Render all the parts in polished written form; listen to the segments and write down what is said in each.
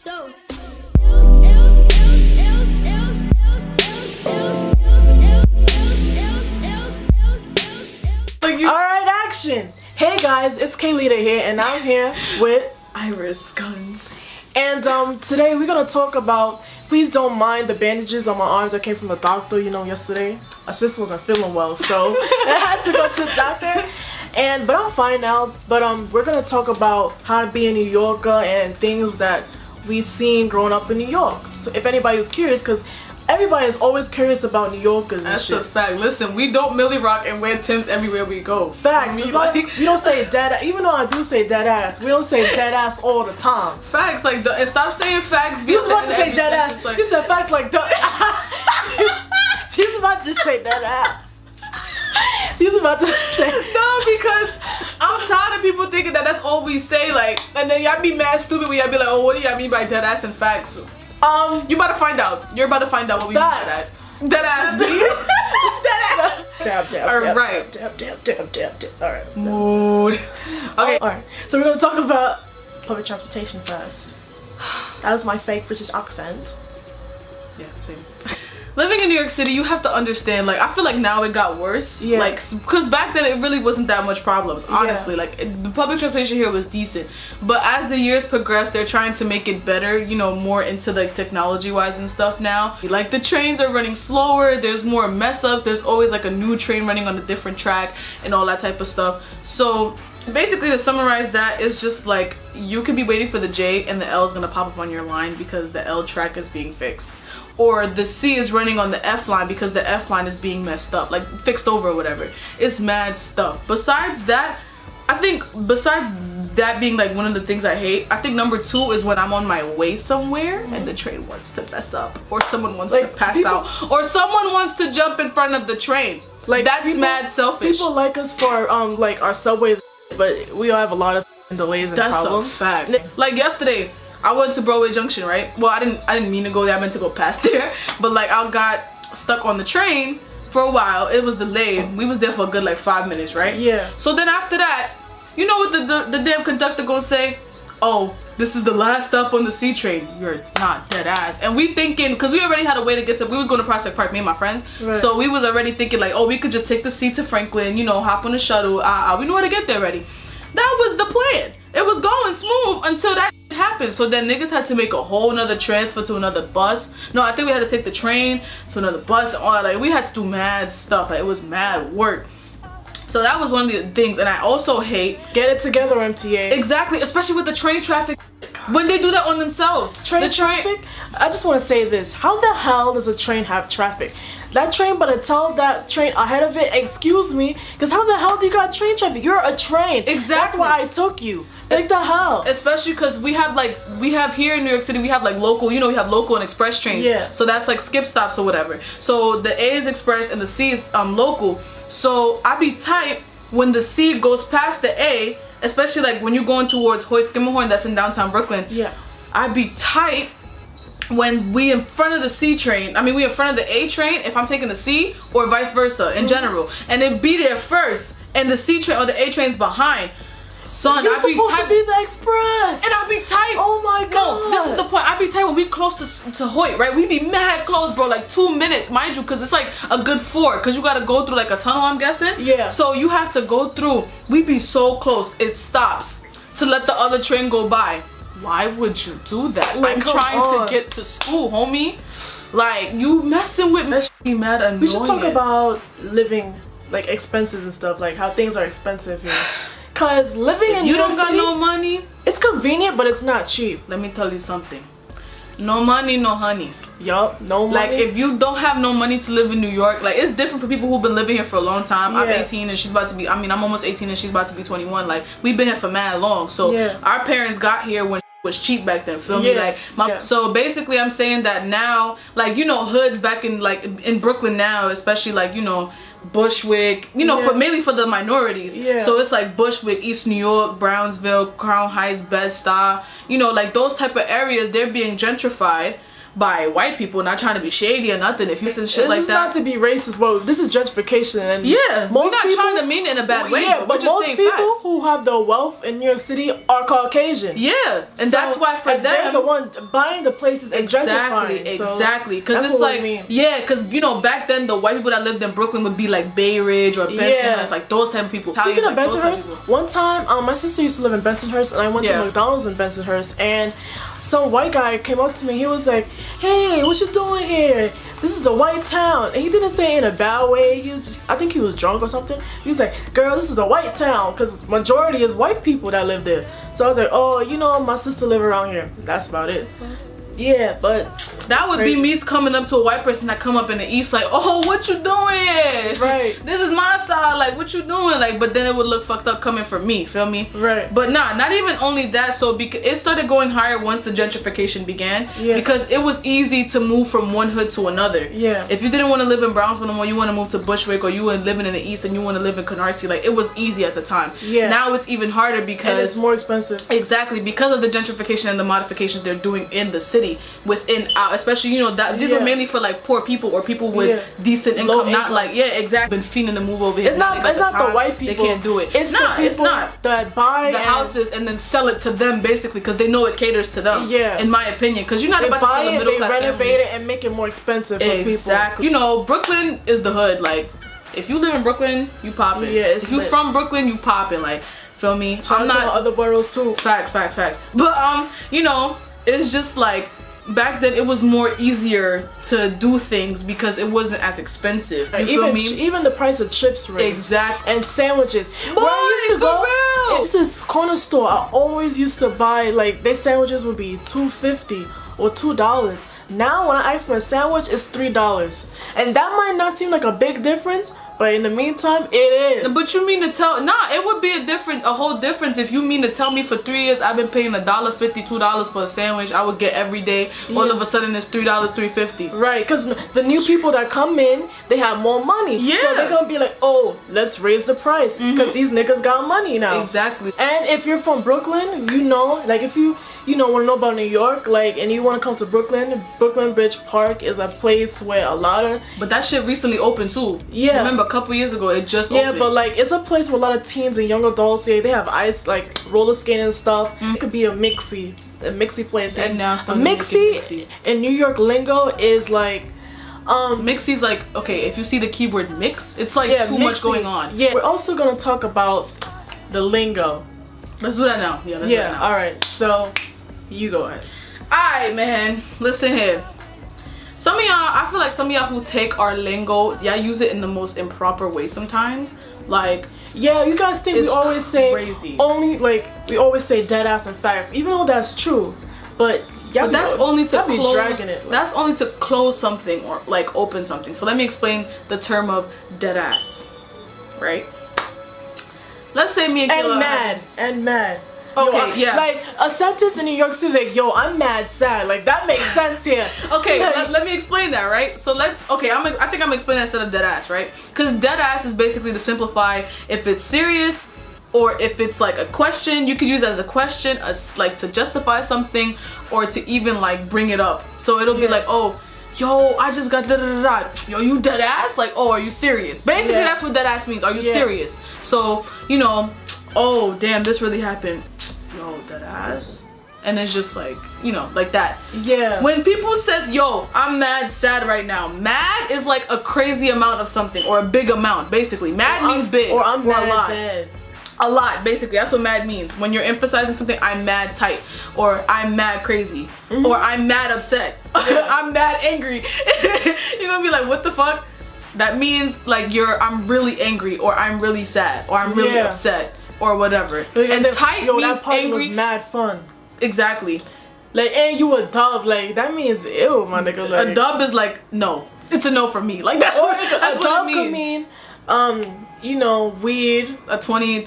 So. Alright, action! Hey guys, it's Kaylita here, and I'm here with Gunz. And today we're gonna talk about, please don't mind the bandages on my arms that came from the doctor, yesterday. My sis wasn't feeling well, so I had to go to the doctor. But I'm fine now. But we're gonna talk about how to be a New Yorker and things that we've seen growing up in New York. So if anybody was curious, because everybody is always curious about New Yorkers and That's shit. a fact. Listen, we don't Millie Rock and wear Timbs everywhere we go. Facts. It's like, you don't say dead, even though I do say dead ass, we don't say dead ass all the time. Facts, like, and stop saying facts. You was about to say dead ass. Like, you said facts like duh. She's about to say dead ass. She's about to say no, because I'm tired of people thinking that that's all we say, like, and then y'all be mad stupid when y'all be like, oh, what do y'all mean by dead ass and facts? You about to find out. You're about to find out what we mean by that. Dead ass, B. Dead ass. Dab. Alright. Dab. Alright. Mood. Okay. Alright. So we're gonna talk about public transportation first. That was my fake British accent. Yeah, same. Living in New York City, you have to understand, like, I feel like now it got worse. Yeah. Like, because back then it really wasn't that much problems, honestly. Yeah. Like, the public transportation here was decent. But as the years progress, they're trying to make it better, more into, like, technology-wise and stuff now. Like, the trains are running slower, there's more mess-ups, there's always, like, a new train running on a different track and all that type of stuff. So, basically, to summarize that, it's just, like, you could be waiting for the J and the L is gonna pop up on your line because the L track is being fixed. Or the C is running on the F line because the F line is being messed up, like fixed over or whatever. It's mad stuff. Besides that, I think besides that being like one of the things I hate, I think number 2 is when I'm on my way somewhere and the train wants to mess up, or someone wants to pass out, or someone wants to jump in front of the train. Like, that's mad selfish. People like us for like our subways, but we all have a lot of delays and problems. That's a fact. Like yesterday, I went to Broadway Junction, right? Well, I didn't mean to go there. I meant to go past there. But like, I got stuck on the train for a while. It was delayed. We was there for a good like 5 minutes, right? Yeah. So then after that, you know what the damn conductor gonna say? Oh, this is the last stop on the C train. You're not dead ass. And we thinking, because we already had a way to get to, we was going to Prospect Park, me and my friends. Right. So we was already thinking like, oh, we could just take the C to Franklin, hop on the shuttle. We knew how to get there already. That was the plan. It was going smooth until that happened. So then niggas had to make a whole nother transfer to another bus. No, I think we had to take the train to another bus and all that. Like, we had to do mad stuff. Like, it was mad work. So that was one of the things. And I also hate, get it together, MTA. Exactly, especially with the train traffic. When they do that on themselves. Train traffic? I just want to say this. How the hell does a train have traffic? That train better tell that train ahead of it, excuse me, because how the hell do you got train traffic? You're a train. Exactly. That's why I took you. Like the hell? Especially because we have here in New York City, we have like local, we have local and express trains. Yeah. So that's like skip stops or whatever. So the A is express and the C is local. So I be tight when the C goes past the A, especially like when you're going towards Hoyt Skimmerhorn, that's in downtown Brooklyn. Yeah. I be tight when we in front of the C train, we in front of the A train, if I'm taking the C, or vice versa in general, and it be there first, and the C train or the A train's behind. Son, You're I be supposed tight. to be the express. And I be tight. Oh my god. No, this is the point. I be tight when we close to Hoyt, right? We be mad close, bro. Like 2 minutes, mind you, because it's like a good 4, because you got to go through like a tunnel, I'm guessing. Yeah. So you have to go through. We be so close. It stops to let the other train go by. Why would you do that? Like, I'm trying to get to school, homie. Like, you messing with me. That shit be mad annoying. We should talk about living, like, expenses and stuff, like how things are expensive here. Cause living in New York City, you don't got no money, it's convenient, but it's not cheap. Let me tell you something. No money, no honey. Yup, no money. Like, if you don't have no money to live in New York, like, it's different for people who've been living here for a long time. Yeah. I'm 18 and she's about to be, I'm almost 18 and she's about to be 21. Like, we've been here for mad long. So our parents got here when was cheap back then, feel me? Like, so basically I'm saying that now, like, hoods back in, like, in Brooklyn now, especially, like, Bushwick, mainly for the minorities. So it's like Bushwick, East New York, Brownsville, Crown Heights, Bed-Stuy, like those type of areas, they're being gentrified. by white people, not trying to be shady or nothing. If you say shit like that, this is not to be racist, but this is gentrification, and yeah, most we're not people, trying to mean it in a bad way. Yeah, but but we're just most saying people facts. who have the wealth in New York City are Caucasian. Yeah, and So, that's why for them, they're the one buying the places and gentrifying. Exactly, so because that's it's what like, we mean. yeah, because you know back then the white people that lived in Brooklyn would be like Bay Ridge or Bensonhurst, like those type of people. Speaking of like those type of Bensonhurst, people. one time, my sister used to live in Bensonhurst, and I went to McDonald's in Bensonhurst, and some white guy came up to me. He was like, "Hey, what you doing here? This is the white town." And he didn't say it in a bad way. He was just, I think he was drunk or something. He was like, "Girl, this is the white town," because majority is white people that live there. So I was like, "Oh, you know, my sister live around here." That's about it. Yeah, but that would be me coming up to a white person that come up in the East like, "Oh, what you doing? Right. This is my side. Like, what you doing?" Like, but then it would look fucked up coming from me. Feel me? Right. But nah, not even only that. So it started going higher once the gentrification began. Yeah. Because it was easy to move from one hood to another. Yeah. If you didn't want to live in Brownsville no more, you want to move to Bushwick, or you were living in the East and you want to live in Canarsie. Like, it was easy at the time. Yeah. Now it's even harder because and it's more expensive. Exactly, because of the gentrification and the modifications they're doing in the city, within, especially, you know, that these are mainly for like poor people or people with decent income, not like exactly been fiending to move over here. It's not the white people. They can't do it. It's not. It's not that buy the houses and then sell it to them basically because they know it caters to them. Yeah, in my opinion, because you're not about to sell a middle class family. They renovate it and make it more expensive for people. Exactly. You know, Brooklyn is the hood. Like, if you live in Brooklyn, you poppin'. Yeah, if you from Brooklyn, you poppin'. Like, feel me? I'm not other boroughs too. Facts. But you know, it's just like back then it was more easier to do things because it wasn't as expensive. You feel me? Even the price of chips raised. Exactly. And sandwiches. Boy, where I used to go, real. it's this corner store. I always used to buy, like, their sandwiches would be $2.50 or $2. Now when I ask for a sandwich, it's $3. And that might not seem like a big difference, but in the meantime, it is. But you mean to tell? Nah, it would be a whole difference if you mean to tell me for 3 years I've been paying $1.50, $2 for a sandwich I would get every day. All of a sudden it's $3, $3.50. Right, because the new people that come in, they have more money. Yeah. So they're gonna be like, "Oh, let's raise the price because these niggas got money now." Exactly. And if you're from Brooklyn, you know, like if you want to know about New York, like, and you want to come to Brooklyn, Brooklyn Bridge Park is a place where a lot of... But that shit recently opened too. Yeah. Remember, a couple years ago, it just opened. Yeah, but like, it's a place where a lot of teens and young adults, they have ice, like, roller skating and stuff. It could be a mixy place. And now a mixy in New York lingo is like... Mixy's like, okay, if you see the keyword mix, it's like too much going on. Yeah, we're also going to talk about the lingo. Let's do that now. Yeah, let's do that now. Alright, so... You go ahead. Alright, man. Listen here. Some of y'all, I feel like some of y'all who take our lingo, y'all use it in the most improper way sometimes. Like, yeah, you guys think we always say crazy. We always say dead ass and facts, even though that's true. But that's only to close. Dragging it, like. That's only to close something or like open something. So let me explain the term of dead ass. Right? Let's say me and Kayla and mad. Okay, yo, like a sentence in New York City, like, "Yo, I'm mad sad." Like, that makes sense here. Okay, let me explain that, right? So I think I'm gonna explain that instead of dead ass, right? Because dead ass is basically to simplify if it's serious or if it's like a question. You could use it as a question, like to justify something, or to even like bring it up. So it'll be like, "Oh, yo, I just got da da da da. Yo, you dead ass? Like, oh, are you serious?" Basically, that's what dead ass means. Are you serious? So, you know, oh damn, this really happened. Yo, dead ass. And it's just like, you know, like that. Yeah. When people says, "Yo, I'm mad sad right now," mad is like a crazy amount of something or a big amount. Basically, mad means big or I'm mad a lot. Dead. A lot, basically. That's what mad means. When you're emphasizing something, I'm mad tight, or I'm mad crazy, or I'm mad upset, I'm mad angry. You're gonna be like, what the fuck? That means like I'm really angry, or I'm really sad, or I'm really upset, or whatever. And tight means that party angry. Was mad fun. Exactly. Like, and you a dove, like, that means ew, my nigga. Like, a dub is like no. It's a no for me. Like that's or what, that's a what dove it could mean you know, weed. A 20,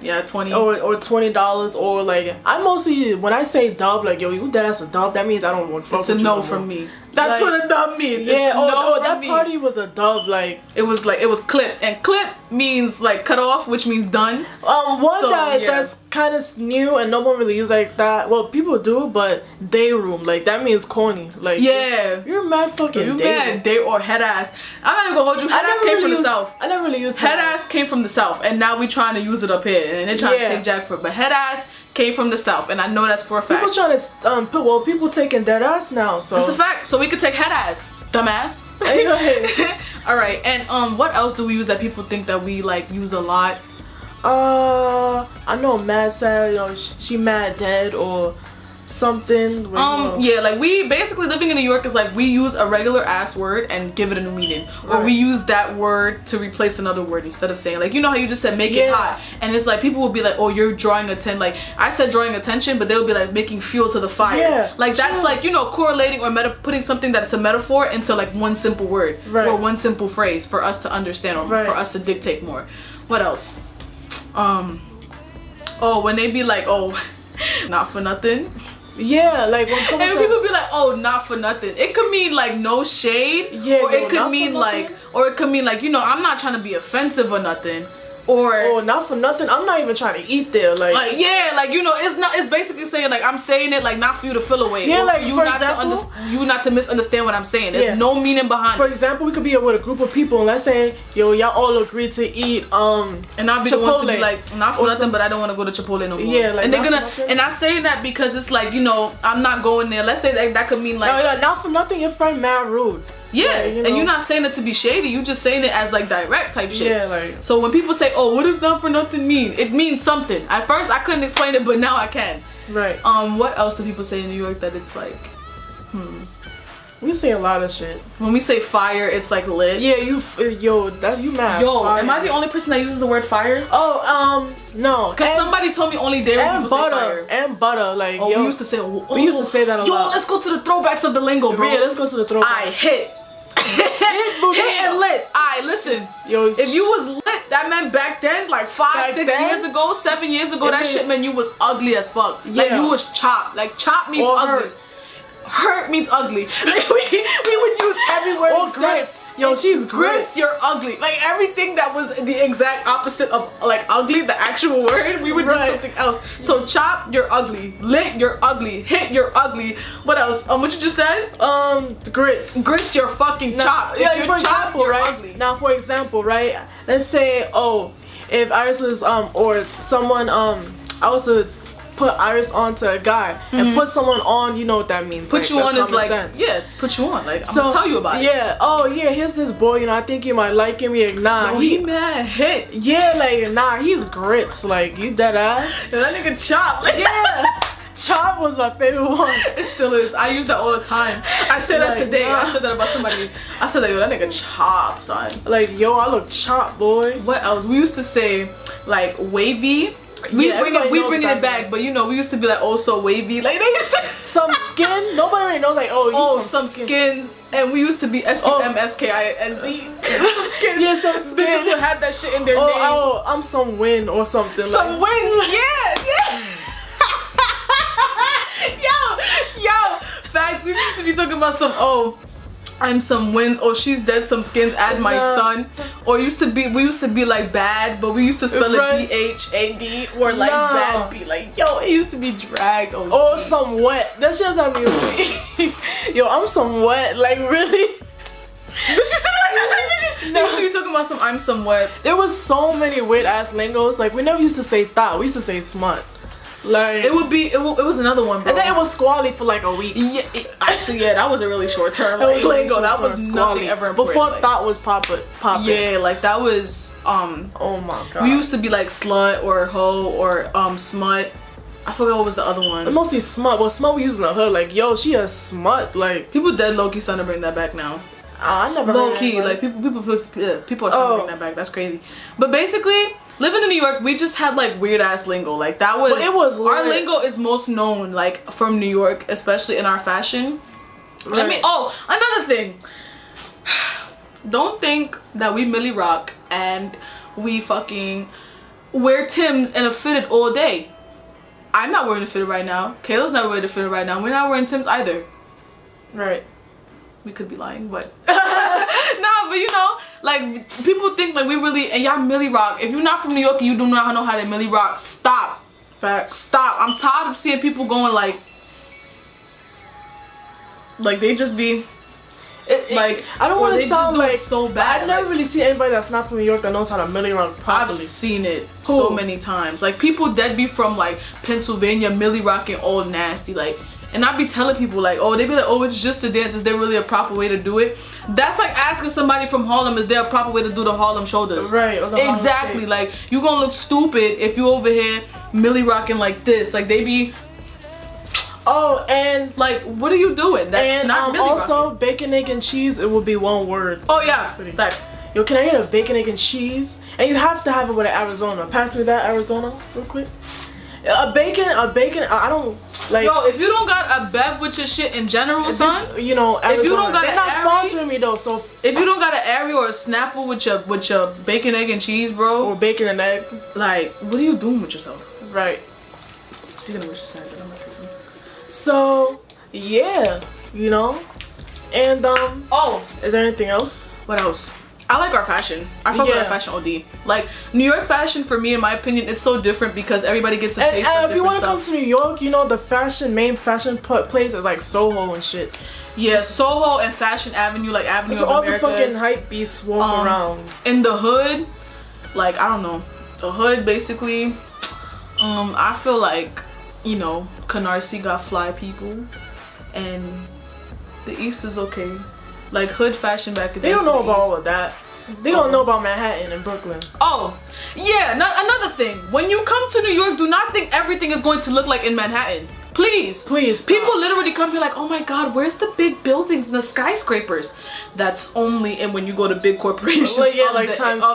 yeah, 20. Or $20, or like, I mostly, when I say dub, like, yo, you that's a dub, that means I don't want to fuck It's with a you no no from more. me. That's Like, what a dub means. Yeah, it's a no that from me. party was a dub, like. It was clip, and clip means like cut off, which means done. One So, yeah. that's kind of new and no one really uses like that. Well, people do, but day room, like that means corny. Like, Yeah. you're mad fucking You day room. mad day or head ass. I'm not even gonna hold you. Head ass came from the south. I never really used Head ass came from the south, and now we trying to use it up here, and they're trying to take jack for it. But head ass came from the south, and I know that's for a fact. People trying to people taking dead ass now. So It's a fact. So we could take head ass, dumbass. All right, and what else do we use that people think that we like use a lot? I know mad sad. You know, she mad dead or something. Where, you know, Yeah, like we basically living in New York is like we use a regular ass word and give it a new meaning, or we use that word to replace another word instead of saying, like, you know how you just said make it hot, and it's like people will be like, oh, you're drawing attention. Like I said drawing attention, but they would be like making fuel to the fire. Yeah, like that's like, you know, correlating or putting something that's a metaphor into like one simple word or one simple phrase for us to understand or for us to dictate more. What else? Oh, when they be like, oh, not for nothing. Yeah, like when someone and says, people be like, oh, not for nothing. It could mean like no shade. Yeah, or no, it could not mean for like, nothing. or it could mean like, you know, I'm not trying to be offensive or nothing. Or not for nothing. I'm not even trying to eat there. Like yeah, like, you know, it's basically saying like I'm saying it like not for you to feel away. Yeah, or like for you for not example, you not to misunderstand what I'm saying. There's no meaning behind For it. example, we could be with a group of people and let's say, yo, y'all all agreed to eat And I'll be Chipotle, the one to be like, not for nothing, but I don't want to go to Chipotle no more. Yeah, like, and they're not for gonna, nothing. and I say that because it's like, you know, I'm not going there. Let's say that could mean like, yeah, not for nothing. Your friend mad rude. yeah, Like, you know, and you're not saying it to be shady. You just saying it as like direct type shit. Yeah, like. So when people say, "Oh, what does not for nothing mean?" It means something. At first, I couldn't explain it, but now I can. Right. What else do people say in New York that it's like? We say a lot of shit. When we say fire, it's like lit. Yeah, yo, that's you mad. Yo, fire. am I the only person that uses the word fire? Oh, no. Because somebody told me only there when people say fire. And butter, like, Oh, yo. we used to say. We used to say that a lot. Yo, let's go to the throwbacks of the lingo, bro. Yeah, let's go to the throwback. I hit. Hit and lit. Listen. Yo, if you was lit, that meant back then, like 5, 6 years ago, 7 years ago, that shit meant you was ugly as fuck. Like you was chopped. Like chopped means or ugly. Hurt means ugly. Like, we would use every word or except grits. Yo, she's grits. You're ugly. Like everything that was the exact opposite of like ugly, the actual word, we would do something else. So chop, you're ugly. Lit, you're ugly. Hit, you're ugly. What else? What you just said? Grits. Grits, you're fucking chop. Yeah, if you're chop, you're right? ugly. Now, for example, right? Let's say, if Iris was or someone I was to put Iris onto a guy and put someone on, you know what that means. Put like, you on is like sense. put you on. Like I'm gonna tell you about it. Yeah. Oh yeah, here's this boy. You know, I think you might like him. Yeah, nah. No, he mad hit. Yeah, like nah. He's grits. Like you dead ass. Yo, that nigga chop. Like, Yeah. Chop was my favorite one. It still is. I use that all the time. I said that today. I said that about somebody. I said that, yo, that nigga chop, son. Like, yo, I look chop, boy. What else? We used to say like wavy. We bring it back, but you know, we used to be like, oh, so wavy. Like they used to some skin. Nobody really knows. Like, oh, you some skins, and we used to be SUMSKINZ. Some skins. Yeah, some skins. Bitches would have that shit in their name. Oh, I'm some win or something. Some win. Yeah. Yo, facts. We used to be talking about I'm some wins, or she's dead some skins, add my son. Or we used to be like bad, but we used to spell it BHAD, or like bad be like, yo, it used to be dragged. Or some wet. That's just how me. Yo, I'm some wet, like really? This used to be like that. We used to be talking about I'm some wet. There was so many weird ass lingos. Like we never used to say thought, we used to say smut. Like it was another one, bro. And then it was squally for like a week. Yeah, actually, that was a really short term. Like, lingo. That was nothing ever important. Before thought was popping. Yeah, like that was oh my god. We used to be like slut or hoe or smut. I forgot what was the other one. Mostly smut. Well, smut we using the hood. Like yo, she a smut. Like people dead low key starting to bring that back now. I never low heard key. Like people are starting to bring that back. That's crazy. But basically, living in New York, we just had like weird ass lingo. Like that was. But it was lit. Our lingo is most known like from New York, especially in our fashion. Right. Another thing. Don't think that we Millie Rock and we fucking wear Timbs and a fitted all day. I'm not wearing a fitted right now. Kayla's not wearing a fitted right now. We're not wearing Timbs either. Right. We could be lying, but nah, but you know, like people think like we really, and y'all Millie Rock. If you're not from New York and you do not know how to Millie Rock, stop. Facts. Stop. I'm tired of seeing people going like they just be like, I don't want to sound like so bad. I've never really seen anybody that's not from New York that knows how to Millie Rock properly. I've seen it so many times. Like people that be from like Pennsylvania, Millie Rocking all nasty, like. And I be telling people like, oh, they be like, oh, it's just a dance. Is there really a proper way to do it? That's like asking somebody from Harlem, is there a proper way to do the Harlem shoulders? Right. Exactly. Like, you gonna look stupid if you over here Millie rocking like this. Like, they be, oh, and like, what are you doing? That's not Millie also rocking. bacon, egg, and cheese. It would be one word. Oh yeah, facts. Yo, can I get a bacon, egg, and cheese? And you have to have it with an Arizona. Pass me that Arizona real quick. A bacon. I don't like. Yo, if you don't got a bev with your shit in general, son. You know, Arizona. If you don't got they're not sponsoring me though. So if you don't got an Airy or a Snapple with your bacon, egg, and cheese, bro, or bacon and egg, like, what are you doing with yourself? Right. Speaking of which, snap it. I'm not fixing. So yeah, you know, and oh, is there anything else? What else? I like our fashion. I fuck with our fashion OD. Like, New York fashion, for me, in my opinion, it's so different because everybody gets a taste of if you want to stuff. come to New York, you know, the main fashion place is like Soho and shit. Yeah, Soho and Fashion Avenue, like Avenue of all Americas. the fucking hype beasts walk around. In the hood, like, I don't know. The hood, basically, I feel like, you know, Canarsie got fly people. And the East is okay. Like, hood fashion back in the day. They don't know about all of that. They don't know about Manhattan and Brooklyn. Oh, yeah. Another thing. When you come to New York, do not think everything is going to look like in Manhattan. Please. Please stop. People literally come here like, oh my God, where's the big buildings and the skyscrapers? That's only in when you go to big corporations well, yeah, of, like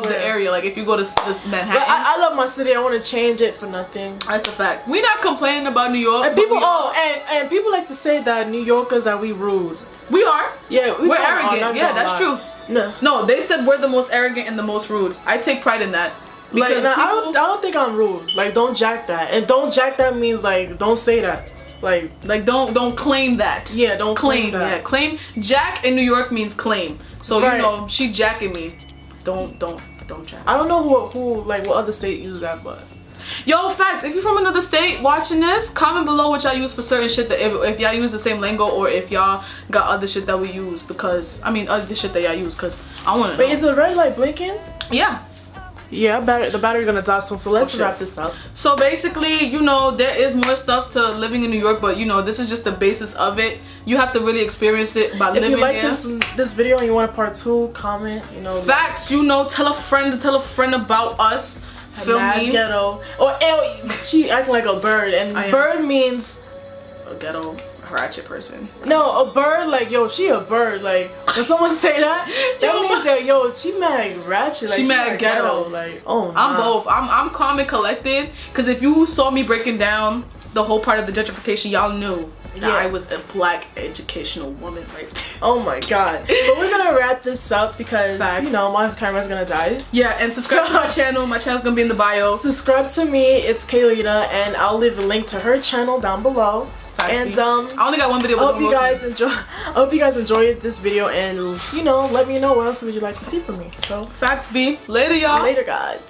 the area. Like, if you go to this Manhattan. But I love my city. I want to change it for nothing. That's a fact. We're not complaining about New York. And people, and people like to say that New Yorkers, that we rude. We are. Yeah, we're arrogant. Yeah, that's true. No, they said we're the most arrogant and the most rude. I take pride in that. Because like, I don't think I'm rude. Like, don't jack that. And don't jack that means like, don't say that. Like don't claim that. Yeah, don't claim that. Yeah, claim. Jack in New York means claim. So you know, she jacking me. Don't jack. I don't know who like what other state uses that, but. Yo, facts. If you're from another state watching this, comment below what y'all use for certain shit. That if y'all use the same lingo or if y'all got other shit that we use, because I mean other shit that y'all use, because I want to know. Wait, is the red light blinking? Yeah. Yeah, the battery gonna die soon, so let's wrap this up. So basically, you know, there is more stuff to living in New York, but you know, this is just the basis of it. You have to really experience it by living here. If you like this video and you want a part 2, comment, you know. Facts, you know, tell a friend about us. Feel me? Ghetto. Or she acting like a bird, and bird means a ghetto ratchet person. No, a bird, like, yo, she a bird. Like, when someone say that, that means that, yo, she mad ratchet. Like, she mad ghetto. Like, oh, I'm both. I'm calm and collected, because if you saw me breaking down the whole part of the gentrification, y'all knew that I was a black educational woman right there. Oh my God. But we're gonna wrap this up because, you know, my camera's gonna die. Yeah, and subscribe to my channel. My channel's gonna be in the bio. Subscribe to me. It's Kaylita, and I'll leave a link to her channel down below. And I only got one video. I hope you guys enjoyed this video, and you know, let me know what else would you like to see from me. So facts be later, y'all. Later, guys.